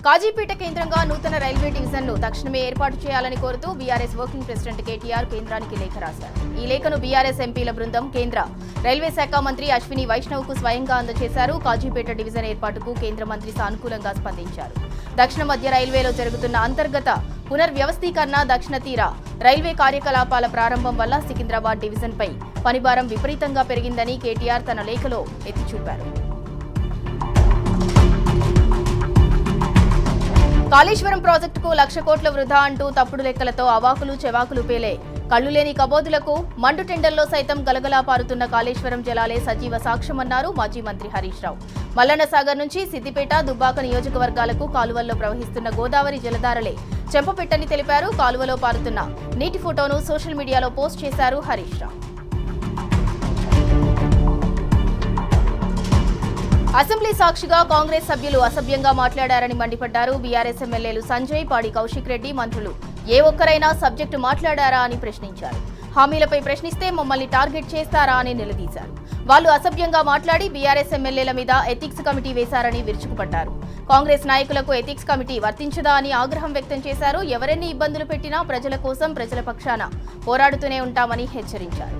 కాజీపేట కేంద్రంగా నూతన రైల్వే డివిజన్ను తక్షణమే ఏర్పాటు చేయాలని కోరుతూ బీఆర్ఎస్ వర్కింగ్ ప్రెసిడెంట్ కేటీఆర్ కేంద్రానికి లేఖ రాశారు. ఈ లేఖను బీఆర్ఎస్ ఎంపీల బృందం కేంద్ర రైల్వే శాఖ మంత్రి అశ్విని వైష్ణవ్కు స్వయంగా అందజేశారు. కాజీపేట డివిజన్ ఏర్పాటుకు కేంద్ర మంత్రి సానుకూలంగా స్పందించారు. దక్షిణ మధ్య రైల్వేలో జరుగుతున్న అంతర్గత పునర్వ్యవస్థీకరణ, దక్షిణ తీర రైల్వే కార్యకలాపాల ప్రారంభం వల్ల సికింద్రాబాద్ డివిజన్పై పనిభారం విపరీతంగా పెరిగిందని కేటీఆర్ తన లేఖలో ఎత్తి చూపారు. కాళేశ్వరం ప్రాజెక్టుకు 1,00,000 కోట్ల వృధా అంటూ తప్పుడు లెక్కలతో అవాకులు చెవాకులు పేలే కళ్లులేని కబోదులకు మండు టెండల్లో సైతం గలగలా పారుతున్న కాళేశ్వరం జలాలే సజీవ సాక్ష్యమన్నారు మాజీ మంత్రి హరీష్ రావు. మల్లన్న సాగర్ నుంచి సిద్దిపేట, దుబ్బాక నియోజకవర్గాలకు కాలువల్లో ప్రవహిస్తున్న గోదావరి జలధారలే చెంపపెట్టని తెలిపారు. కాలువలో పారుతున్న నీటి ఫోటోను సోషల్ మీడియాలో పోస్ట్ చేశారు హరీష్ రావు. అసెంబ్లీ సాక్షిగా కాంగ్రెస్ సభ్యులు అసభ్యంగా మాట్లాడారని మండిపడ్డారు. బీఆర్ఎస్ ఎమ్మెల్యేలు సంజయ్, పాడి కౌశిక్ రెడ్డి, మంత్రులు ఏ ఒక్కరైనా సబ్జెక్టు మాట్లాడారా అని ప్రశ్నించారు. హామీలపై ప్రశ్నిస్తే మమ్మల్ని టార్గెట్ చేస్తారా అని నిలదీశారు. వాళ్లు అసభ్యంగా మాట్లాడి బీఆర్ఎస్ ఎమ్మెల్యేల మీద ఎథిక్స్ కమిటీ వేశారని విరుచుకుపడ్డారు. కాంగ్రెస్ నాయకులకు ఎథిక్స్ కమిటీ వర్తించదా అని ఆగ్రహం వ్యక్తం చేశారు. ఎవరెన్ని ఇబ్బందులు పెట్టినా ప్రజల కోసం, ప్రజల పక్షాన పోరాడుతూనే ఉంటామని హెచ్చరించారు.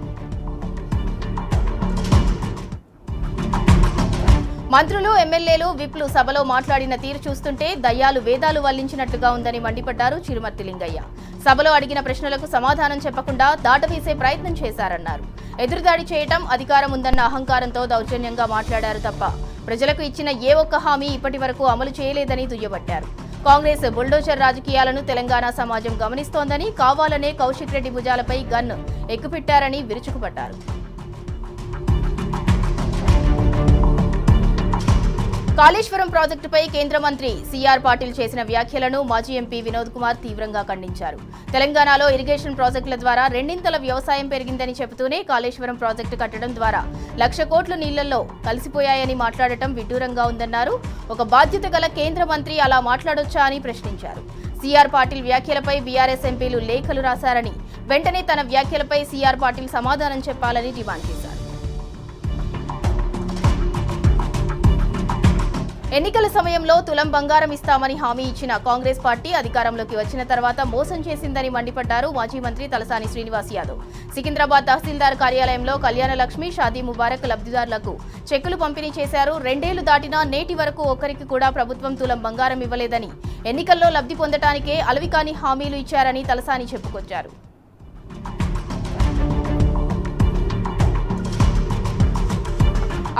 మంత్రులు, ఎమ్మెల్యేలు, విప్లు సభలో మాట్లాడిన తీరు చూస్తుంటే దయ్యాలు వేదాలు వల్లించినట్లుగా ఉందని మండిపడ్డారు చిరుమర్తి లింగయ్య. సభలో అడిగిన ప్రశ్నలకు సమాధానం చెప్పకుండా దాటవేసే ప్రయత్నం చేశారన్నారు. ఎదురుదాడి చేయటం, అధికారం ఉందన్న అహంకారంతో దౌర్జన్యంగా మాట్లాడారు తప్ప ప్రజలకు ఇచ్చిన ఏ ఒక్క హామీ ఇప్పటి వరకు అమలు చేయలేదని దుయ్యబట్టారు. కాంగ్రెస్ బుల్డోజర్ రాజకీయాలను తెలంగాణ సమాజం గమనిస్తోందని, కావాలనే కౌశిక్ రెడ్డి భుజాలపై గన్ ఎక్కుపెట్టారని విరుచుకుపడ్డారు. కాళేశ్వరం ప్రాజెక్టుపై కేంద్ర మంత్రి సీఆర్ పాటిల్ చేసిన వ్యాఖ్యలను మాజీ ఎంపీ వినోద్ కుమార్ తీవ్రంగా ఖండించారు. తెలంగాణలో ఇరిగేషన్ ప్రాజెక్టుల ద్వారా రెండింతల వ్యవసాయం పెరిగిందని చెబుతూనే కాళేశ్వరం ప్రాజెక్టు కట్టడం ద్వారా 1,00,000 కోట్లు నీళ్లలో కలిసిపోయాయని మాట్లాడటం విడ్డూరంగా ఉందన్నారు. ఒక బాధ్యత గల కేంద్ర మంత్రి అలా మాట్లాడొచ్చా అని ప్రశ్నించారు. సీఆర్ పాటిల్ వ్యాఖ్యలపై బీఆర్ఎస్ ఎంపీలు లేఖలు రాశారని, వెంటనే తన వ్యాఖ్యలపై సీఆర్ పాటిల్ సమాధానం చెప్పాలని డిమాండ్ చేశారు. ఎన్నికల సమయంలో తులం బంగారం ఇస్తామని హామీ ఇచ్చిన కాంగ్రెస్ పార్టీ అధికారంలోకి వచ్చిన తర్వాత మోసం చేసిందని మండిపడ్డారు మాజీ మంత్రి తలసాని శ్రీనివాస్ యాదవ్. సికింద్రాబాద్ తహసీల్దార్ కార్యాలయంలో కళ్యాణ లక్ష్మి, షాదీ ముబారక్ లబ్ధిదారులకు చెక్కులు పంపిణీ చేశారు. 2 ఏళ్లు దాటినా నేటి వరకు ఒక్కరికి కూడా ప్రభుత్వం తులం బంగారం ఇవ్వలేదని, ఎన్నికల్లో లబ్ధి పొందటానికే అలవికాని హామీలు ఇచ్చారని తలసాని చెప్పుకొచ్చారు.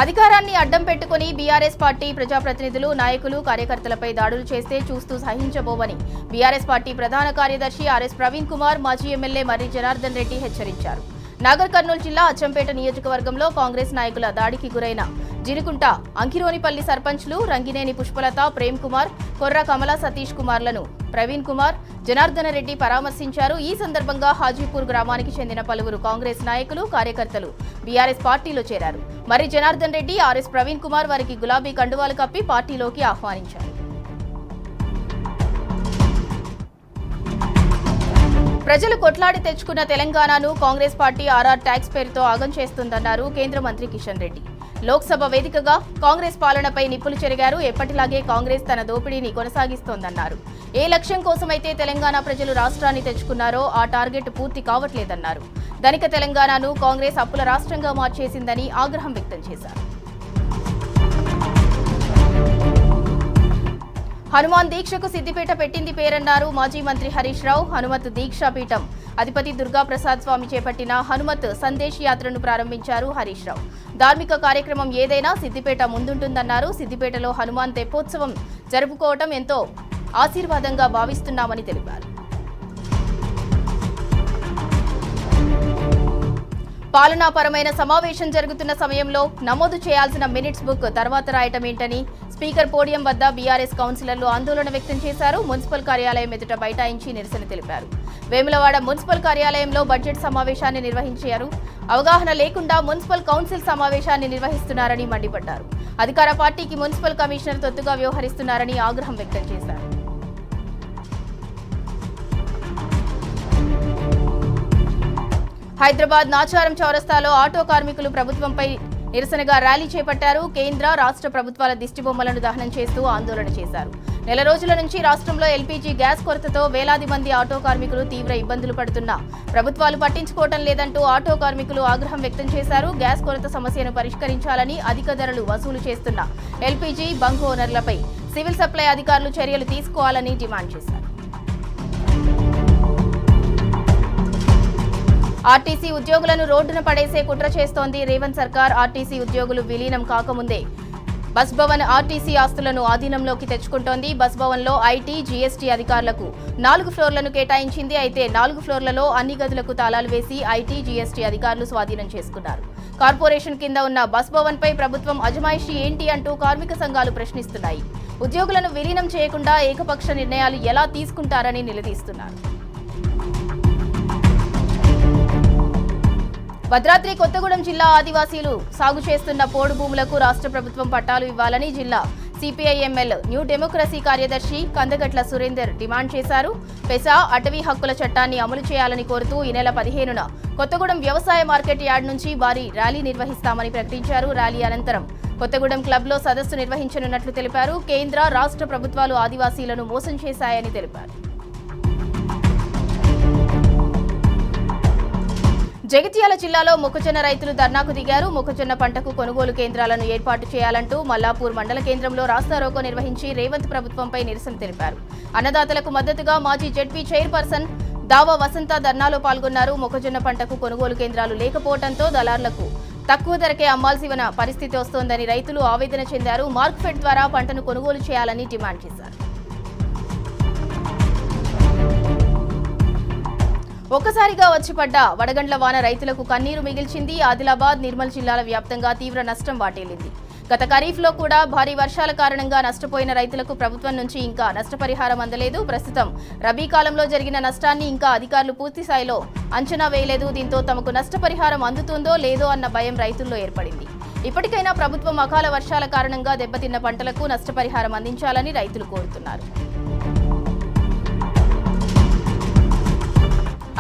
అధికారాన్ని అడ్డం పెట్టుకుని బీఆర్ఎస్ పార్టీ ప్రజాప్రతినిధులు, నాయకులు, కార్యకర్తలపై దాడులు చేస్తే చూస్తూ సహించబోవని బీఆర్ఎస్ పార్టీ ప్రధాన కార్యదర్శి ఆర్ఎస్ ప్రవీణ్ కుమార్, మాజీ ఎమ్మెల్యే మర్రి జనార్దన్ రెడ్డి హెచ్చరించారు. నాగర్ కర్నూలు జిల్లా అచ్చంపేట నియోజకవర్గంలో కాంగ్రెస్ నాయకుల దాడికి గురైన జినుకుంట అంకిరోనిపల్లి సర్పంచ్లు రంగినేని పుష్పలత, ప్రేమ్ కుమార్, కొర్ర కమల సతీష్ కుమార్లను ప్రవీణ్ కుమార్, జనార్దన రెడ్డి పరామర్శించారు. ఈ సందర్భంగా హాజీపూర్ గ్రామానికి చెందిన పలువురు కాంగ్రెస్ నాయకులు, కార్యకర్తలు బీఆర్ఎస్ పార్టీలో చేరారు. మరి జనార్దన్ రెడ్డి, ఆర్ఎస్ ప్రవీణ్ కుమార్ వారికి గులాబీ కండువాలు కప్పి పార్టీలోకి ఆహ్వానించారు. ప్రజలు కొట్లాడి తెచ్చుకున్న తెలంగాణను కాంగ్రెస్ పార్టీ ఆర్ఆర్ ట్యాక్స్ పేరుతో ఆగం చేస్తుందన్నారు కేంద్ర మంత్రి కిషన్ రెడ్డి. లోక్సభ వేదికగా కాంగ్రెస్ పాలనపై నిప్పులు చెరిగారు. ఎప్పటిలాగే కాంగ్రెస్ తన దోపిడీని కొనసాగిస్తోందన్నారు. ఏ లక్ష్యం కోసమైతే తెలంగాణ ప్రజలు రాష్ట్రాన్ని తెచ్చుకున్నారో ఆ టార్గెట్ పూర్తి కావట్లేదన్నారు. ధనిక తెలంగాణను కాంగ్రెస్ అప్పుల రాష్ట్రంగా మార్చేసిందని ఆగ్రహం వ్యక్తం చేశారు. హనుమాన్ దీక్షకు సిద్దిపేట పెట్టింది పేరన్నారు మాజీ మంత్రి హరీష్ రావు. హనుమత్ దీక్షా పీఠం అధిపతి దుర్గాప్రసాద్ స్వామి చేపట్టిన హనుమత్ సందేశ్ యాత్రను ప్రారంభించారు హరీష్ రావు. ధార్మిక కార్యక్రమం ఏదైనా సిద్దిపేట ముందుంటుందన్నారు. సిద్దిపేటలో హనుమాన్ తెప్పోత్సవం జరుపుకోవటం ఎంతో ఆశీర్వాదంగా భావిస్తున్నామని తెలిపారు. పాలనాపరమైన సమావేశం జరుగుతున్న సమయంలో నమోదు చేయాల్సిన మినిట్స్ బుక్ తర్వాత రాయటం ఏంటని స్పీకర్ పోడియం వద్ద బీఆర్ఎస్ కౌన్సిలర్లు ఆందోళన వ్యక్తం చేశారు. మున్సిపల్ కార్యాలయం ఎదుట బైఠాయించి నిరసన తెలిపారు. వేములవాడ మున్సిపల్ కార్యాలయంలో బడ్జెట్ సమావేశాన్ని నిర్వహించారు. అవగాహన లేకుండా మున్సిపల్ కౌన్సిల్ సమావేశాన్ని నిర్వహిస్తున్నారని మండిపడ్డారు. అధికార పార్టీకి మున్సిపల్ కమిషనర్ తొత్తుగా వ్యవహరిస్తున్నారని ఆగ్రహం వ్యక్తం చేశారు. హైదరాబాద్ నాచారం చౌరస్తాలో ఆటో కార్మికులు ప్రభుత్వంపై నిరసనగా ర్యాలీ చేపట్టారు. కేంద్ర రాష్ట్ర ప్రభుత్వాల దిష్టిబొమ్మలను దహనం చేస్తూ ఆందోళన చేశారు. నెల రోజుల నుంచి రాష్ట్రంలో ఎల్పీజీ గ్యాస్ కొరతతో వేలాది మంది ఆటో కార్మికులు తీవ్ర ఇబ్బందులు పడుతున్నా ప్రభుత్వాలు పట్టించుకోవటం లేదంటూ ఆటో కార్మికులు ఆగ్రహం వ్యక్తం చేశారు. గ్యాస్ కొరత సమస్యను పరిష్కరించాలని అధిక ధరలు వసూలు చేస్తున్న ఎల్పీజీ బంక్ ఓనర్లపై సివిల్ సప్లై అధికారులు చర్యలు తీసుకోవాలని డిమాండ్ చేశారు. ఆర్టీసీ ఉద్యోగులను రోడ్డున పడేసే కుట్ర చేస్తోంది రేవంత్ సర్కార్. ఆర్టీసీ ఉద్యోగులు విలీనం కాకముందే బస్ భవన్ ఆర్టీసీ ఆస్తులను ఆధీనంలోకి తెచ్చుకుంటోంది. బస్ భవన్ లో ఐటీ, జీఎస్టీ అధికారులకు 4 ఫ్లోర్లను కేటాయించింది. అయితే 4 ఫ్లోర్లలో అన్ని గదులకు తాళాలు వేసి ఐటీ, జీఎస్టీ అధికారులు స్వాధీనం చేసుకున్నారు. కార్పొరేషన్ కింద ఉన్న బస్ భవన్ పై ప్రభుత్వం అజమాయిషీ ఏంటి అంటూ కార్మిక సంఘాలు ప్రశ్నిస్తున్నాయి. ఉద్యోగులను విలీనం చేయకుండా ఏకపక్ష నిర్ణయాలు ఎలా తీసుకుంటారని నిలదీస్తున్నారు. భద్రాద్రి కొత్తగూడెం జిల్లా ఆదివాసీలు సాగు చేస్తున్న పోడు భూములకు రాష్ట్ర ప్రభుత్వం పట్టాలు ఇవ్వాలని జిల్లా సిపిఐఎంఎల్ న్యూ డెమోక్రసీ కార్యదర్శి కందగట్ల సురేందర్ డిమాండ్ చేశారు. పెసా అటవీ హక్కుల చట్టాన్ని అమలు చేయాలని కోరుతూ ఈ నెల 15న కొత్తగూడెం వ్యవసాయ మార్కెట్ యార్డ్ నుంచి భారీ ర్యాలీ నిర్వహిస్తామని ప్రకటించారు. ర్యాలీ అనంతరం కొత్తగూడెం క్లబ్లో సదస్సు నిర్వహించనున్నట్లు తెలిపారు. కేంద్ర రాష్ట్ర ప్రభుత్వాలు ఆదివాసీలను మోసం చేశాయని తెలిపారు. జగిత్యాల జిల్లాలో మొక్కజొన్న రైతులు ధర్నాకు దిగారు. మొక్కజొన్న పంటకు కొనుగోలు కేంద్రాలను ఏర్పాటు చేయాలంటూ మల్లాపూర్ మండల కేంద్రంలో రాస్తారోకో నిర్వహించి రేవంత్ ప్రభుత్వంపై నిరసన తెలిపారు. అన్నదాతలకు మద్దతుగా మాజీ జెడ్పీ చైర్పర్సన్ దావా వసంత ధర్నాలో పాల్గొన్నారు. మొక్కజొన్న పంటకు కొనుగోలు కేంద్రాలు లేకపోవడంతో దళార్లకు తక్కువ ధరకే అమ్మాల్సిన పరిస్థితి వస్తోందని రైతులు ఆవేదన చెందారు. మార్క్ఫెడ్ ద్వారా పంటను కొనుగోలు చేయాలని డిమాండ్ చేశారు. ఒక్కసారిగా వచ్చి పడ్డ వడగండ్ల వాన రైతులకు కన్నీరు మిగిల్చింది. ఆదిలాబాద్, నిర్మల్ జిల్లాల వ్యాప్తంగా తీవ్ర నష్టం వాటిల్లింది. గత ఖరీఫ్లో కూడా భారీ వర్షాల కారణంగా నష్టపోయిన రైతులకు ప్రభుత్వం నుంచి ఇంకా నష్టపరిహారం అందలేదు. ప్రస్తుతం రబీ కాలంలో జరిగిన నష్టాన్ని ఇంకా అధికారులు పూర్తి స్థాయిలో అంచనా వేయలేదు. దీంతో తమకు నష్టపరిహారం అందుతుందో లేదో అన్న భయం రైతుల్లో ఏర్పడింది. ఇప్పటికైనా ప్రభుత్వం అకాల వర్షాల కారణంగా దెబ్బతిన్న పంటలకు నష్టపరిహారం అందించాలని రైతులు కోరుతున్నారు.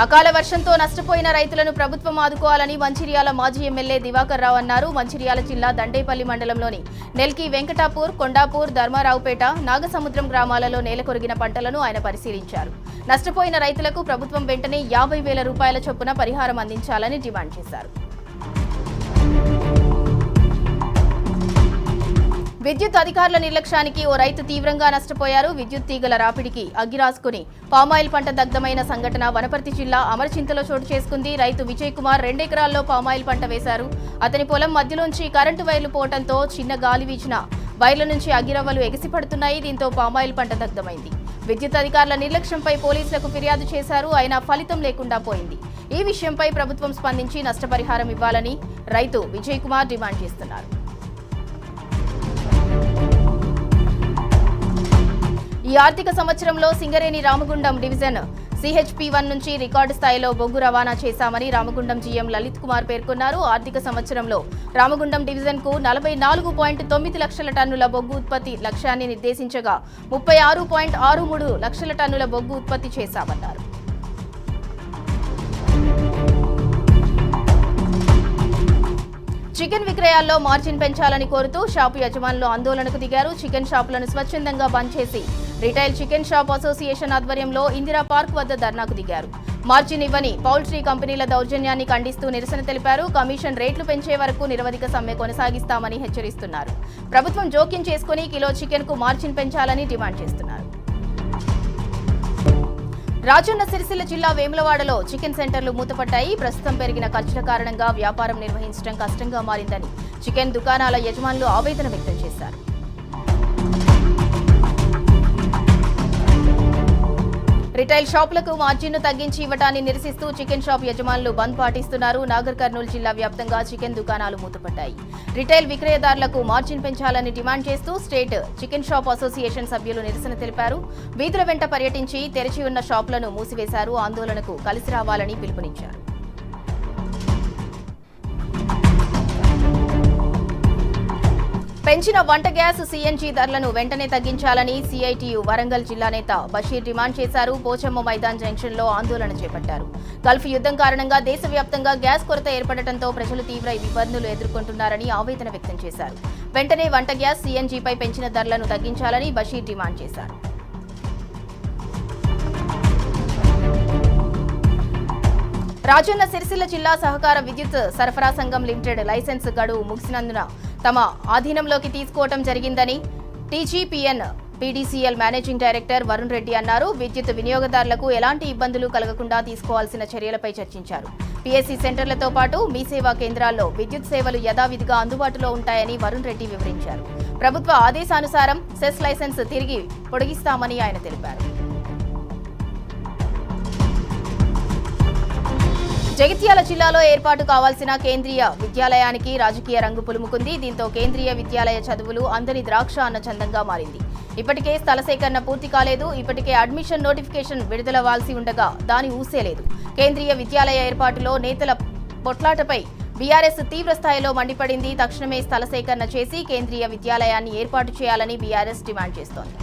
అకాల వర్షంతో నష్టపోయిన రైతులను ప్రభుత్వం ఆదుకోవాలని మంచిర్యాల మాజీ ఎమ్మెల్యే దివాకర్ రావు అన్నారు. మంచిర్యాల జిల్లా దండేపల్లి మండలంలోని నెల్కి, వెంకటాపూర్, కొండాపూర్, ధర్మారావుపేట, నాగసముద్రం గ్రామాలలో నేలకొరిగిన పంటలను ఆయన పరిశీలించారు. నష్టపోయిన రైతులకు ప్రభుత్వం వెంటనే 50,000 రూపాయల చొప్పున పరిహారం అందించాలని డిమాండ్ చేశారు. విద్యుత్ అధికారుల నిర్లక్ష్యానికి ఓ రైతు తీవ్రంగా నష్టపోయారు. విద్యుత్ తీగల రాపిడికి అగ్గిరాసుకుని పామాయిల్ పంట దగ్ధమైన సంఘటన వనపర్తి జిల్లా అమరచింతలో చోటు చేసుకుంది. రైతు విజయ్ కుమార్ 2 ఎకరాల్లో పామాయిల్ పంట వేశారు. అతని పొలం మధ్యలోంచి కరెంటు వైర్లు పోవడంతో చిన్న గాలి వీచిన వైర్ల నుంచి అగ్గిరవ్వలు ఎగిసిపడుతున్నాయి. దీంతో పామాయిల్ పంట దగ్ధమైంది. విద్యుత్ అధికారుల నిర్లక్ష్యంపై పోలీసులకు ఫిర్యాదు చేశారు. అయినా ఫలితం లేకుండా పోయింది. ఈ విషయంపై ప్రభుత్వం స్పందించి నష్టపరిహారం ఇవ్వాలని రైతు విజయ్ కుమార్ డిమాండ్ చేస్తున్నారు. ఈ ఆర్థిక సంవత్సరంలో సింగరేణి రామగుండం డివిజన్ CHP1 నుంచి రికార్డు స్థాయిలో బొగ్గు రవాణా చేశామని రామగుండం జీఎం లలిత్ కుమార్ పేర్కొన్నారు. ఆర్థిక సంవత్సరంలో రామగుండం డివిజన్కు 44.9 లక్షల టన్నుల బొగ్గు ఉత్పత్తి లక్ష్యాన్ని నిర్దేశించగా 36.63 లక్షల టన్నుల బొగ్గు ఉత్పత్తి చేశామన్నారు. చికెన్ విక్రయాల్లో మార్జిన్ పెంచాలని కోరుతూ షాపు యజమానులు ఆందోళనకు దిగారు. చికెన్ షాపులను స్వచ్ఛందంగా బంద్ చేసి రిటైల్ చికెన్ షాప్ అసోసియేషన్ ఆధ్వర్యంలో ఇందిరా పార్క్ వద్ద ధర్నాకు దిగారు. మార్జిన్ ఇవ్వని పౌల్ట్రీ కంపెనీల దౌర్జన్యాన్ని ఖండిస్తూ నిరసన తెలిపారు. కమిషన్ రేట్లు పెంచే వరకు నిరవధిక సమ్మె కొనసాగిస్తామని హెచ్చరిస్తున్నారు. ప్రభుత్వం జోక్యం చేసుకుని కిలో చికెన్ కు మార్జిన్ పెంచాలని డిమాండ్ చేస్తున్నారు. రాజన్న సిరిసిల్ల జిల్లా వేములవాడలో చికెన్ సెంటర్లు మూతపడ్డాయి. ప్రస్తుతం పెరిగిన ఖర్చుల కారణంగా వ్యాపారం నిర్వహించడం కష్టంగా మారిందని చికెన్ దుకాణాల యజమానులు ఆవేదన వ్యక్తం చేశారు. రిటైల్ షాపులకు మార్జిన్ను తగ్గించి ఇవ్వడాన్ని నిరసిస్తూ చికెన్ షాప్ యజమానులు బంద్ పాటిస్తున్నారు. నాగర్ కర్నూలు జిల్లా వ్యాప్తంగా చికెన్ దుకాణాలు మూతపడ్డాయి. రిటైల్ విక్రయదారులకు మార్జిన్ పెంచాలని డిమాండ్ చేస్తూ స్టేట్ చికెన్ షాప్ అసోసియేషన్ సభ్యులు నిరసన తెలిపారు. వీధుల వెంట పర్యటించి తెరిచి ఉన్న షాపులను మూసివేశారు. ఆందోళనకు కలిసి రావాలని పిలుపునిచ్చారు. పెంచిన వంట గ్యాస్ సీఎన్జీ ధరలను వెంటనే తగ్గించాలని సిఐటియు వరంగల్ జిల్లా నేత బషీర్ డిమాండ్ చేశారు. పోచమ్మ మైదాన్ జంక్షన్లో ఆందోళన చేపట్టారు. గల్ఫ్ యుద్ధం కారణంగా దేశవ్యాప్తంగా గ్యాస్ కొరత ఏర్పడటంతో ప్రజలు తీవ్ర ఇబ్బందులు ఎదుర్కొంటున్నారని ఆవేదన వ్యక్తం చేశారు. వెంటనే వంట గ్యాస్ సీఎన్జీపై పెంచిన ధరలను తగ్గించాలని బషీర్ డిమాండ్ చేశారు. రాజన్న సిరిసిల్ల జిల్లా సహకార విద్యుత్ సరఫరా సంఘం లిమిటెడ్ లైసెన్స్ గడువు ముగిసినందున తమ ఆధీనంలోకి తీసుకోవడం జరిగిందని టీజీపీఎన్ పీడీసీఎల్ మేనేజింగ్ డైరెక్టర్ వరుణ్ రెడ్డి అన్నారు. విద్యుత్ వినియోగదారులకు ఎలాంటి ఇబ్బందులు కలగకుండా తీసుకోవాల్సిన చర్యలపై చర్చించారు. పీఎస్సీ సెంటర్లతో పాటు మీ సేవా కేంద్రాల్లో విద్యుత్ సేవలు యథావిధిగా అందుబాటులో ఉంటాయని వరుణ్ రెడ్డి వివరించారు. ప్రభుత్వ ఆదేశానుసారం సెస్ లైసెన్స్ తిరిగి పొడిగిస్తామని ఆయన తెలిపారు. జగిత్యాల జిల్లాలో ఏర్పాటు కావాల్సిన కేంద్రీయ విద్యాలయానికి రాజకీయ రంగు పులుముకుంది. దీంతో కేంద్రీయ విద్యాలయ చదువులు అందని ద్రాక్ష అన్న చందంగా మారింది. ఇప్పటికే స్థల సేకరణ పూర్తి కాలేదు. ఇప్పటికే అడ్మిషన్ నోటిఫికేషన్ విడుదలవ్వాల్సి ఉండగా దాని ఊసేలేదు. కేంద్రీయ విద్యాలయ ఏర్పాటులో నేతల పొట్లాటపై బీఆర్ఎస్ తీవ్ర స్థాయిలో మండిపడింది. తక్షణమే స్థల సేకరణ చేసి కేంద్రీయ విద్యాలయాన్ని ఏర్పాటు చేయాలని బీఆర్ఎస్ డిమాండ్ చేస్తోంది.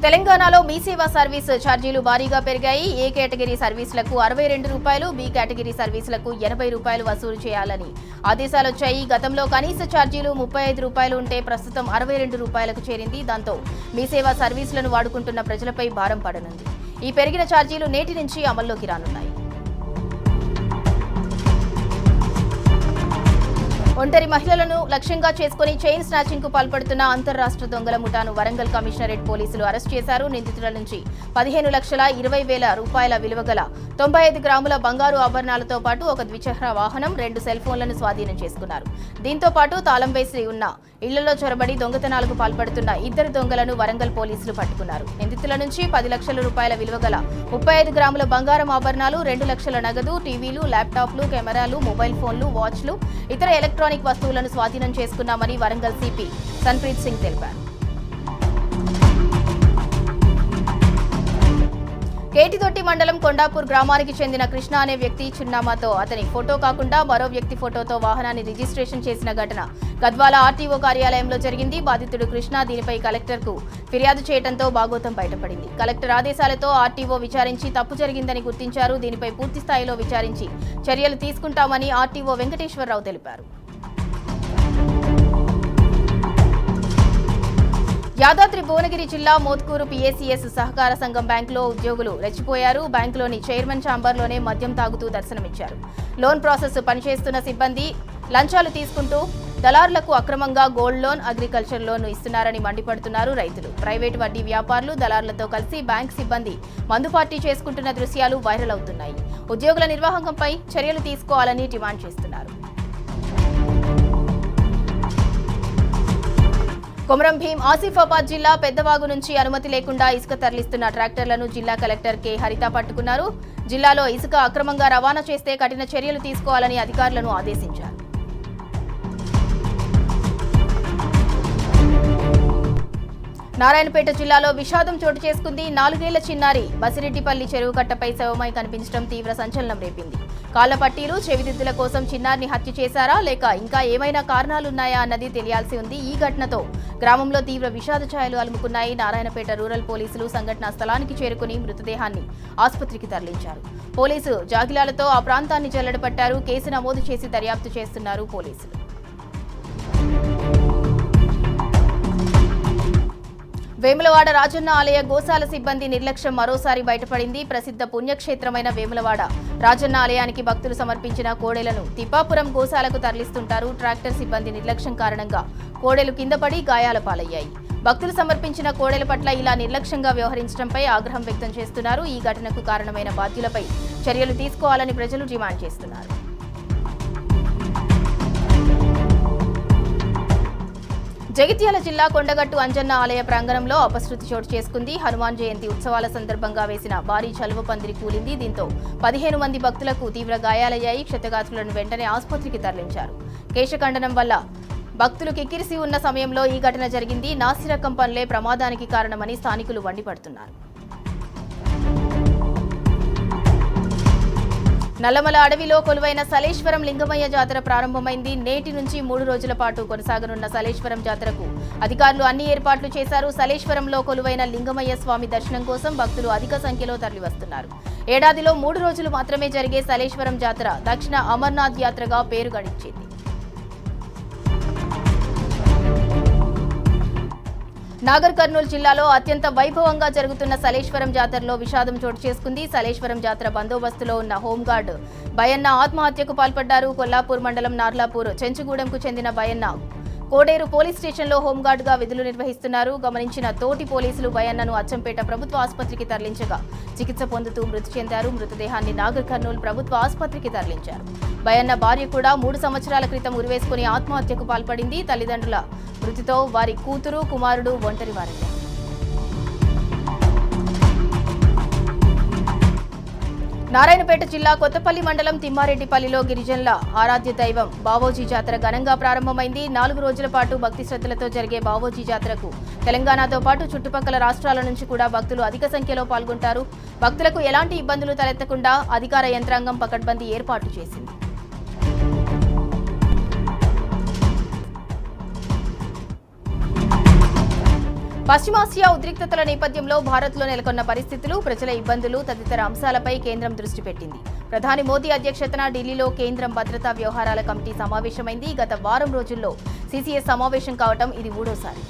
తెలంగాణలో మీ సేవా సర్వీస్ ఛార్జీలు భారీగా పెరిగాయి. ఏ కేటగిరీ సర్వీసులకు 62 రూపాయలు, బి కేటగిరీ సర్వీసులకు 80 రూపాయలు వసూలు చేయాలని ఆదేశాలొచ్చాయి. గతంలో కనీస ఛార్జీలు 35 రూపాయలు ఉంటే ప్రస్తుతం 62 రూపాయలకు చేరింది. దాంతో మీ సేవా సర్వీసులను వాడుకుంటున్న ప్రజలపై భారం పడనుంది. ఈ పెరిగిన ఛార్జీలు నేటి నుంచి అమల్లోకి రానున్నాయి. ఒంటరి మహిళలను లక్ష్యంగా చేసుకుని చైన్ స్నాచింగ్ కు పాల్పడుతున్న అంతర్రాష్ట్ర దొంగల ముఠాను వరంగల్ కమిషనరేట్ పోలీసులు అరెస్ట్ చేశారు. నిందితుల నుంచి 15,20,000 రూపాయల విలువగల 95 గ్రాముల బంగారు ఆభరణాలతో పాటు ఒక ద్విచక్ర వాహనం, 2 సెల్ ఫోన్లను స్వాధీనం చేసుకున్నారు. దీంతో పాటు తాళం వేసి ఉన్న ఇళ్లలో చొరబడి దొంగతనాలకు పాల్పడుతున్న 2 దొంగలను వరంగల్ పోలీసులు పట్టుకున్నారు. నిందితుల నుంచి 10 లక్షల రూపాయల విలువగల 35 గ్రాముల బంగారం ఆభరణాలు, 2 లక్షల నగదు, టీవీలు, ల్యాప్టాప్లు, కెమెరాలు, మొబైల్ ఫోన్లు, వాచ్లు, ఇతర ఎలక్ట్రానిక్ వస్తువులను స్వాధీనం చేసుకున్నామని వరంగల్ సిపి సన్ప్రీత్ సింగ్ తెలిపారు. కేటిదొట్టి మండలం కొండాపూర్ గ్రామానికి చెందిన కృష్ణ అనే వ్యక్తి చిరునామాతో అతని ఫోటో కాకుండా మరో వ్యక్తి ఫోటోతో వాహనాన్ని రిజిస్ట్రేషన్ చేసిన ఘటన గద్వాల ఆర్టీఓ కార్యాలయంలో జరిగింది. బాధితుడు కృష్ణ దీనిపై కలెక్టర్కు ఫిర్యాదు చేయడంతో బాగోతం బయటపడింది. కలెక్టర్ ఆదేశాలతో ఆర్టీఓ విచారించి తప్పు జరిగిందని గుర్తించారు. దీనిపై పూర్తి స్థాయిలో విచారించి చర్యలు తీసుకుంటామని ఆర్టీఓ వెంకటేశ్వరరావు తెలిపారు. యాదాద్రి భువనగిరి జిల్లా మోత్కూరు పీఏసీఎస్ సహకార సంఘం బ్యాంకులో ఉద్యోగులు రెచ్చిపోయారు. బ్యాంకులోని చైర్మన్ ఛాంబర్లోనే మద్యం తాగుతూ దర్శనమిచ్చారు. లోన్ ప్రాసెస్ పనిచేస్తున్న సిబ్బంది లంచాలు తీసుకుంటూ దళారులకు అక్రమంగా గోల్డ్ లోన్, అగ్రికల్చర్ లోన్ ఇస్తున్నారని మండిపడుతున్నారు రైతులు. ప్రైవేటు వడ్డీ వ్యాపారులు దళారులతో కలిసి బ్యాంక్ సిబ్బంది మందు పార్టీ చేసుకుంటున్న దృశ్యాలు వైరల్ అవుతున్నాయి. ఉద్యోగుల నిర్వాహకంపై చర్యలు తీసుకోవాలని డిమాండ్ చేస్తున్నారు. కొమరం భీం ఆసిఫాబాద్ జిల్లా పెద్దవాగు నుంచి అనుమతి లేకుండా ఇసుక తరలిస్తున్న ట్రాక్టర్లను జిల్లా కలెక్టర్ కె హరిత పట్టుకున్నారు. జిల్లాలో ఇసుక అక్రమంగా రవాణా చేస్తే కఠిన చర్యలు తీసుకోవాలని అధికారులను ఆదేశించారు. నారాయణపేట జిల్లాలో విషాదం చోటు చేసుకుంది. 4 ఏళ్ల చిన్నారి బసిరెడ్డిపల్లి చెరువు కట్టపై శవమై కనిపించడం తీవ్ర సంచలనం రేపింది. కాళ్ల పట్టీలు, చెవిదిద్దుల కోసం చిన్నారిని హత్య చేశారా లేక ఇంకా ఏమైనా కారణాలున్నాయా అన్నది తెలియాల్సి ఉంది. ఈ ఘటనతో గ్రామంలో తీవ్ర విషాద ఛాయలు అలుముకున్నాయి. నారాయణపేట రూరల్ పోలీసులు సంఘటనా స్థలానికి చేరుకుని మృతదేహాన్ని ఆసుపత్రికి తరలించారు. పోలీసు జాగిలాలతో ఆ ప్రాంతాన్ని జల్లెడపట్టారు. కేసు నమోదు చేసి దర్యాప్తు చేస్తున్నారు పోలీసులు. వేములవాడ రాజన్న ఆలయ గోశాల సిబ్బంది నిర్లక్ష్యం మరోసారి బయటపడింది. ప్రసిద్ధ పుణ్యక్షేత్రమైన వేములవాడ రాజన్న ఆలయానికి భక్తులు సమర్పించిన కోడెలను తిప్పాపురం గోశాలకు తరలిస్తుంటారు. ట్రాక్టర్ సిబ్బంది నిర్లక్ష్యం కారణంగా కోడెలు కింద పడి గాయాల పాలయ్యాయి. భక్తులు సమర్పించిన కోడెల పట్ల ఇలా నిర్లక్ష్యంగా వ్యవహరించడంపై ఆగ్రహం వ్యక్తం చేస్తున్నారు. ఈ ఘటనకు కారణమైన బాధ్యులపై చర్యలు తీసుకోవాలని ప్రజలు డిమాండ్ చేస్తున్నారు. జగిత్యాల జిల్లా కొండగట్టు అంజన్న ఆలయ ప్రాంగణంలో అపశృతి చోటు చేసుకుంది. హనుమాన్ జయంతి ఉత్సవాల సందర్భంగా వేసిన భారీ చలువ పందిరి కూలింది. దీంతో 15 మంది భక్తులకు తీవ్ర గాయాలయ్యాయి. క్షతగాత్రులను వెంటనే ఆసుపత్రికి తరలించారు. కేశఖండనం వల్ల భక్తులు కిక్కిరిసి ఉన్న సమయంలో ఈ ఘటన జరిగింది. నాసిరకం పనులే ప్రమాదానికి కారణమని స్థానికులు మండిపడుతున్నారు. నల్లమల అడవిలో కొలువైన సలేశ్వరం లింగమయ్య జాతర ప్రారంభమైంది. నేటి నుంచి 3 రోజుల పాటు కొనసాగనున్న సలేశ్వరం జాతరకు అధికారులు అన్ని ఏర్పాట్లు చేశారు. సలేశ్వరంలో కొలువైన లింగమయ్య స్వామి దర్శనం కోసం భక్తులు అధిక సంఖ్యలో తరలివస్తున్నారు. ఏడాదిలో 3 రోజులు మాత్రమే జరిగే సలేశ్వరం జాతర దక్షిణ అమర్నాథ్ యాత్రగా పేరు గడించింది. నాగర్ కర్నూలు జిల్లాలో అత్యంత వైభవంగా జరుగుతున్న సలేశ్వరం జాతరలో విషాదం చోటు చేసుకుంది. సలేశ్వరం జాతర బందోబస్తులో ఉన్న హోంగార్డ్ బయన్న ఆత్మహత్యకు పాల్పడ్డారు. కొల్లాపూర్ మండలం నార్లాపూర్ చెంచుగూడెంకు చెందిన బయన్న కోడేరు పోలీస్ స్టేషన్లో హోంగార్డ్గా విధులు నిర్వహిస్తున్నారు. గమనించిన తోటి పోలీసులు బయన్నను అచ్చంపేట ప్రభుత్వ ఆసుపత్రికి తరలించగా చికిత్స పొందుతూ మృతి చెందారు. మృతదేహాన్ని నాగర్ కర్నూలు ప్రభుత్వ ఆసుపత్రికి తరలించారు. బయన్న భార్య కూడా 3 సంవత్సరాల క్రితం ఉరివేసుకుని ఆత్మహత్యకు పాల్పడింది. తల్లిదండ్రుల మృతితో వారి కూతురు కుమారుడు ఒంటరివారయ్యారు. నారాయణపేట జిల్లా కొత్తపల్లి మండలం తిమ్మారెడ్డిపల్లిలో గిరిజనుల ఆరాధ్య దైవం బావోజీ జాతర ఘనంగా ప్రారంభమైంది. 4 రోజుల పాటు భక్తి శ్రద్ధలతో జరిగే బావోజీ జాతరకు తెలంగాణతో పాటు చుట్టుపక్కల రాష్ట్రాల నుంచి కూడా భక్తులు అధిక సంఖ్యలో పాల్గొంటారు. భక్తులకు ఎలాంటి ఇబ్బందులు తలెత్తకుండా అధికార యంత్రాంగం పకడ్బందీ ఏర్పాట్లు చేసింది. పశ్చిమాసియా ఉద్రిక్తతల నేపథ్యంలో భారత్లో నెలకొన్న పరిస్థితులు, ప్రజల ఇబ్బందులు తదితర అంశాలపై కేంద్రం దృష్టి పెట్టింది. ప్రధాని మోదీ అధ్యక్షతన ఢిల్లీలో కేంద్రం భద్రతా వ్యవహారాల కమిటీ సమావేశమైంది. గత వారం రోజుల్లో సీసీఎస్ సమావేశం కావడం ఇది 3వసారి.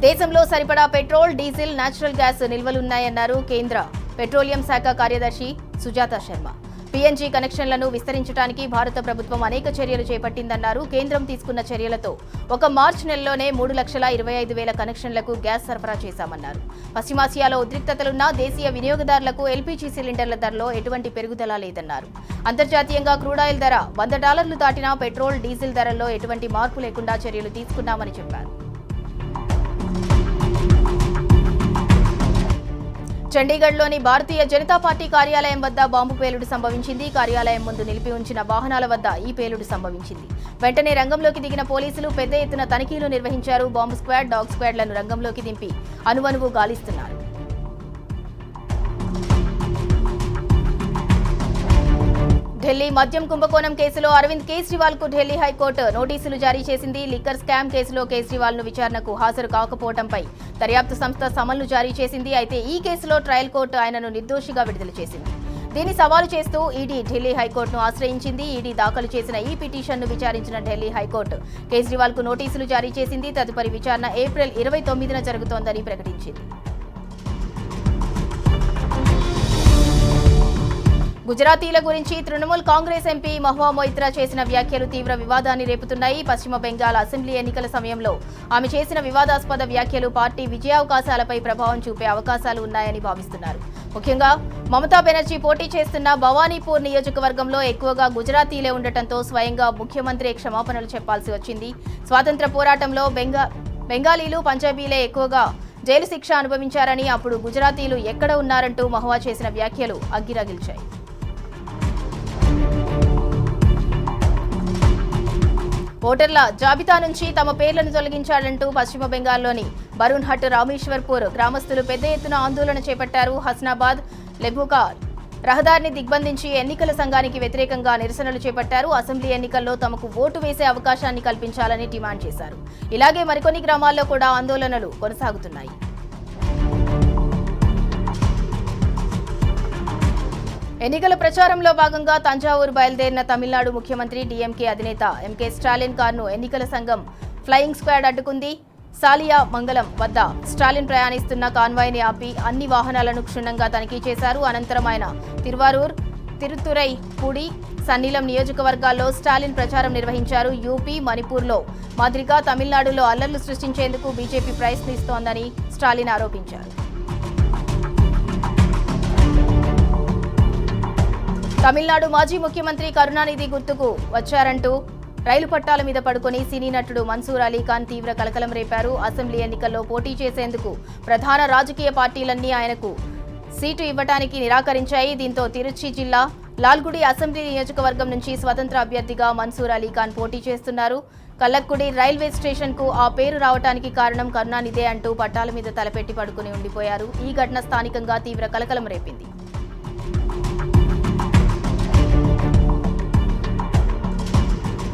దేశంలో సరిపడా పెట్రోల్, డీజిల్, నేచురల్ గ్యాస్ నిల్వలున్నాయన్నారు కేంద్ర పెట్రోలియం శాఖ కార్యదర్శి సుజాత శర్మ. పీఎన్జీ కనెక్షన్లను విస్తరించడానికి భారత ప్రభుత్వం అనేక చర్యలు చేపట్టిందన్నారు. కేంద్రం తీసుకున్న చర్యలతో ఒక మార్చి నెలలోనే 3,25,000 కనెక్షన్లకు గ్యాస్ సరఫరా చేశామన్నారు. పశ్చిమాసియాలో ఉద్రిక్తతలున్న దేశీయ వినియోగదారులకు ఎల్పీజీ సిలిండర్ల ధరలో ఎటువంటి పెరుగుదల లేదన్నారు. అంతర్జాతీయంగా క్రూడాయిల్ ధర $100 దాటినా పెట్రోల్, డీజిల్ ధరల్లో ఎటువంటి మార్పు లేకుండా చర్యలు తీసుకున్నామని చెప్పారు. చండీగఢ్లోని భారతీయ జనతా పార్టీ కార్యాలయం వద్ద బాంబు పేలుడు సంభవించింది. కార్యాలయం ముందు నిలిపి ఉంచిన వాహనాల వద్ద ఈ పేలుడు సంభవించింది. వెంటనే రంగంలోకి దిగిన పోలీసులు పెద్ద ఎత్తున తనిఖీలు నిర్వహించారు. బాంబు స్క్వాడ్, డాగ్ స్క్వాడ్లను రంగంలోకి దింపి అణువణువు గాలిస్తున్నారు. ఢిల్లీ మద్యం కుంభకోణం కేసులో అరవింద్ కేజ్రీవాల్ కు ఢిల్లీ హైకోర్టు నోటీసులు జారీ చేసింది. లిక్కర్ స్కామ్ కేసులో కేజ్రీవాల్ ను విచారణకు హాజరు కాకపోవడంపై దర్యాప్తు సంస్థ సమన్లు జారీ చేసింది. అయితే ఈ కేసులో ట్రయల్ కోర్టు ఆయనను నిర్దోషిగా విడుదల చేసింది. దీన్ని సవాలు చేస్తూ ఈడీ ఢిల్లీ హైకోర్టును ఆశ్రయించింది. ఈడీ దాఖలు చేసిన ఈ పిటిషన్ను విచారించిన ఢిల్లీ హైకోర్టు కేజ్రీవాల్ కు నోటీసులు జారీ చేసింది. తదుపరి విచారణ ఏప్రిల్ 29న జరుగుతోందని ప్రకటించింది. గుజరాతీల గురించి తృణమూల్ కాంగ్రెస్ ఎంపీ మహువా మొయిత్రా చేసిన వ్యాఖ్యలు తీవ్ర వివాదాన్ని రేపుతున్నాయి. పశ్చిమ బెంగాల్ అసెంబ్లీ ఎన్నికల సమయంలో ఆమె చేసిన వివాదాస్పద వ్యాఖ్యలు పార్టీ విజయావకాశాలపై ప్రభావం చూపే అవకాశాలు ఉన్నాయని భావిస్తున్నారు. ముఖ్యంగా మమతా బెనర్జీ పోటీ చేస్తున్న భవానీపూర్ నియోజకవర్గంలో ఎక్కువగా గుజరాతీలే ఉండటంతో స్వయంగా ముఖ్యమంత్రి క్షమాపణలు చెప్పాల్సి వచ్చింది. స్వాతంత్ర పోరాటంలో బెంగాలీలు, పంజాబీలే ఎక్కువగా జైలు శిక్ష అనుభవించారని, అప్పుడు గుజరాతీలు ఎక్కడ ఉన్నారంటూ మహువా చేసిన వ్యాఖ్యలు అగ్గిరగిల్చాయి. ఓటర్ల జాబితా నుంచి తమ పేర్లను తొలగించాలంటూ పశ్చిమ బెంగాల్లోని బరూన్హట్, రామేశ్వర్పూర్ గ్రామస్తులు పెద్ద ఎత్తున ఆందోళన చేపట్టారు. హస్నాబాద్, లెబుకార్ రహదారిని దిగ్బంధించి ఎన్నికల సంఘానికి వ్యతిరేకంగా నిరసనలు చేపట్టారు. అసెంబ్లీ ఎన్నికల్లో తమకు ఓటు వేసే అవకాశాన్ని కల్పించాలని డిమాండ్ చేశారు. ఇలాగే మరికొన్ని గ్రామాల్లో కూడా ఆందోళనలు కొనసాగుతున్నాయి. ఎన్నికల ప్రచారంలో భాగంగా తంజావూరు బయలుదేరిన తమిళనాడు ముఖ్యమంత్రి డీఎంకే అధినేత ఎంకే స్టాలిన్ కారును ఎన్నికల సంఘం ఫ్లయింగ్ స్క్వాడ్ అడ్డుకుంది. సాలియా మంగళం వద్ద స్టాలిన్ ప్రయాణిస్తున్న కాన్వాయ్ని ఆపి అన్ని వాహనాలను క్షుణ్ణంగా తనిఖీ చేశారు. అనంతరం ఆయన తిరువారూర్, తిరుతురై, పూడి, సన్నిలం నియోజకవర్గాల్లో స్టాలిన్ ప్రచారం నిర్వహించారు. యూపీ, మణిపూర్లో మాదిరిగా తమిళనాడులో అల్లర్లు సృష్టించేందుకు బీజేపీ ప్రయత్నిస్తోందని స్టాలిన్ ఆరోపించారు. తమిళనాడు మాజీ ముఖ్యమంత్రి కరుణానిధి గుర్తుకు వచ్చారంటూ రైలు పట్టాల మీద పడుకొని సినీ నటుడు మన్సూర్ అలీఖాన్ తీవ్ర కలకలం రేపారు. అసెంబ్లీ ఎన్నికల్లో పోటీ చేసేందుకు ప్రధాన రాజకీయ పార్టీలన్నీ ఆయనకు సీటు ఇవ్వడానికి నిరాకరించాయి. దీంతో తిరుచి జిల్లా లాల్గుడి అసెంబ్లీ నియోజకవర్గం నుంచి స్వతంత్ర అభ్యర్థిగా మన్సూర్ అలీఖాన్ పోటీ చేస్తున్నారు. కల్లక్కుడి రైల్వే స్టేషన్కు ఆ పేరు రావడానికి కారణం కరుణానిదే అంటూ పట్టాల మీద తలపెట్టి పడుకుని ఉండిపోయారు. ఈ ఘటన స్థానికంగా తీవ్ర కలకలం రేపింది.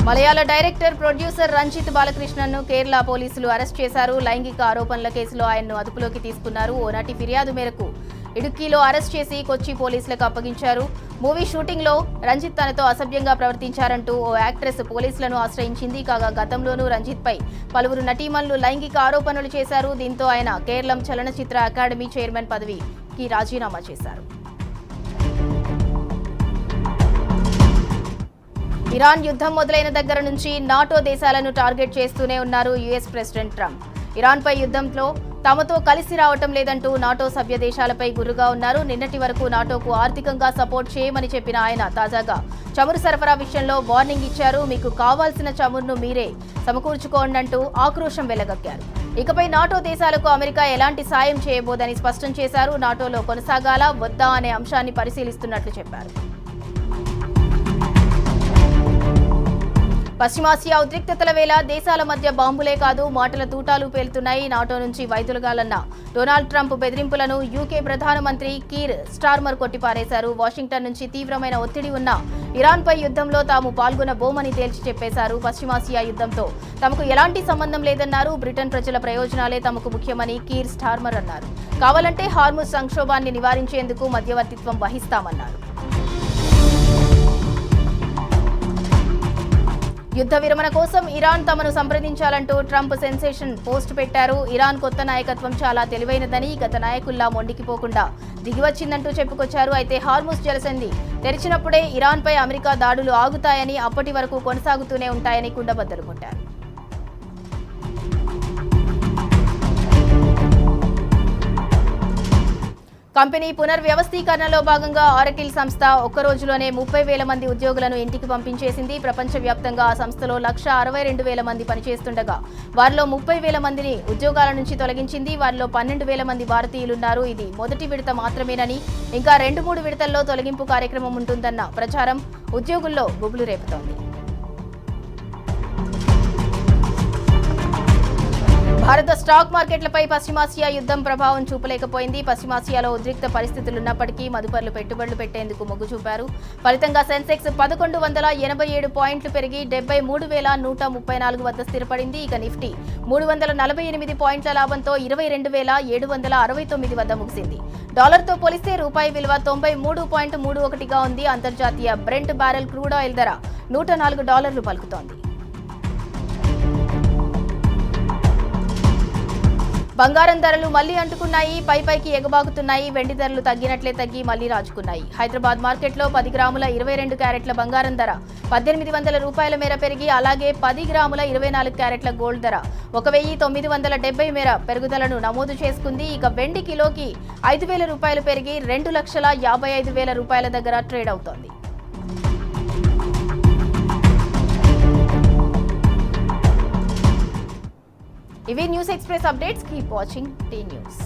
మలయాళ డైరెక్టర్, ప్రొడ్యూసర్ రంజిత్ బాలకృష్ణన్ను కేరళ పోలీసులు అరెస్ట్ చేశారు. లైంగిక ఆరోపణల కేసులో ఆయన్ను అదుపులోకి తీసుకున్నారు. ఓ నటి ఫిర్యాదు మేరకు ఇడుక్కిలో అరెస్ట్ చేసి కొచ్చి పోలీసులకు అప్పగించారు. మూవీ షూటింగ్ లో రంజిత్ తనతో అసభ్యంగా ప్రవర్తించారంటూ ఓ యాక్ట్రెస్ పోలీసులను ఆశ్రయించింది. కాగా గతంలోనూ రంజిత్ పై పలువురు నటీమణులు లైంగిక ఆరోపణలు చేశారు. దీంతో ఆయన కేరళం చలనచిత్ర అకాడమీ చైర్మన్ పదవికి రాజీనామా చేశారు. ఇరాన్ యుద్ధం మొదలైన దగ్గర నుంచి నాటో దేశాలను టార్గెట్ చేస్తూనే ఉన్నారు యుఎస్ ప్రెసిడెంట్ ట్రంప్. ఇరాన్పై యుద్ధంలో తమతో కలిసి రావటం లేదంటూ నాటో సభ్య దేశాలపై గుర్రుగా ఉన్నారు. నిన్నటి వరకు నాటోకు ఆర్థికంగా సపోర్ట్ చేయమని చెప్పిన ఆయన తాజాగా చమురు సరఫరా విషయంలో వార్నింగ్ ఇచ్చారు. మీకు కావాల్సిన చమురును మీరే సమకూర్చుకోండంటూ ఆక్రోశం వెళ్లగక్కారు. ఇకపై నాటో దేశాలకు అమెరికా ఎలాంటి సాయం చేయబోదని స్పష్టం చేశారు. నాటోలో కొనసాగాలా వద్దా అనే అంశాన్ని పరిశీలిస్తున్నట్లు చెప్పారు. పశ్చిమాసియా ఉద్రిక్తతల వేళ దేశాల మధ్య బాంబులే కాదు మాటల తూటాలు పేలుతున్నాయి. నాటో నుంచి వైదొలగాలన్న డొనాల్డ్ ట్రంప్ బెదిరింపులను యూకే ప్రధానమంత్రి కీర్ స్టార్మర్ కొట్టిపారేశారు. వాషింగ్టన్ నుంచి తీవ్రమైన ఒత్తిడి ఉన్న ఇరాన్పై యుద్ధంలో తాము పాల్గొనబోమని తేల్చి చెప్పేశారు. పశ్చిమాసియా యుద్ధంతో తమకు ఎలాంటి సంబంధం లేదన్నారు. బ్రిటన్ ప్రజల ప్రయోజనాలే తమకు ముఖ్యమని కీర్ స్టార్మర్ అన్నారు. కావాలంటే హార్ముజ్ సంక్షోభాన్ని నివారించేందుకు మధ్యవర్తిత్వం వహిస్తామన్నారు. యుద్ధ విరమణ కోసం ఇరాన్ తమను సంప్రదించాలంటూ ట్రంప్ సెన్సేషన్ పోస్ట్ పెట్టారు. ఇరాన్ కొత్త నాయకత్వం చాలా తెలివైనదని, గత నాయకుల్లా మొండికిపోకుండా దిగివచ్చిందంటూ చెప్పుకొచ్చారు. అయితే హార్ముజ్ జలసంధి తెరిచినప్పుడే ఇరాన్పై అమెరికా దాడులు ఆగుతాయని, అప్పటి వరకు కొనసాగుతూనే ఉంటాయని కుండబద్దలు కొట్టారు. కంపెనీ పునర్వ్యవస్థీకరణలో భాగంగా ఆరకిల్ సంస్థ ఒక్క రోజులోనే 30,000 మంది ఉద్యోగులను ఇంటికి పంపించేసింది. ప్రపంచవ్యాప్తంగా ఆ సంస్థలో 162,000 మంది పనిచేస్తుండగా వారిలో 30,000 మందిని ఉద్యోగాల నుంచి తొలగించింది. వారిలో 12,000 మంది భారతీయులున్నారు. ఇది మొదటి విడత మాత్రమేనని, ఇంకా 2-3 విడతల్లో తొలగింపు కార్యక్రమం ఉంటుందన్న ప్రచారం ఉద్యోగుల్లో గుబులు రేపుతోంది. భారత స్టాక్ మార్కెట్లపై పశ్చిమాసియా యుద్ధం ప్రభావం చూపలేకపోయింది. పశ్చిమాసియాలో ఉద్రిక్త పరిస్థితులున్నప్పటికీ మదుపర్లు పెట్టుబడులు పెట్టేందుకు మొగ్గు చూపారు. ఫలితంగా సెన్సెక్స్ 1187 పాయింట్లు పెరిగి 73,134 వద్ద స్థిరపడింది. ఇక నిఫ్టీ 348 పాయింట్ల లాభంతో 22,769 వద్ద ముగిసింది. డాలర్తో పోలిస్తే రూపాయి విలువ 93.31గా ఉంది. అంతర్జాతీయ బ్రెంట్ బ్యారెల్ క్రూడ్ ఆయిల్ ధర $104 పలుకుతోంది. బంగారం ధరలు మళ్లీ అంటుకున్నాయి. పైకి ఎగబాకుతున్నాయి. వెండి ధరలు తగ్గినట్లే తగ్గి మళ్లీ రాజుకున్నాయి. హైదరాబాద్ మార్కెట్లో 10 గ్రాముల 22 క్యారెట్ల బంగారం ధర $1,800 మేర పెరిగి, అలాగే 10 గ్రాముల 24 క్యారెట్ల గోల్డ్ ధర 1,970 మేర పెరుగుదలను నమోదు చేసుకుంది. ఇక వెండి కిలోకి $5,000 పెరిగి $2,55,000 దగ్గర ట్రేడ్ అవుతోంది. ఇవి news express updates. Keep watching tea news.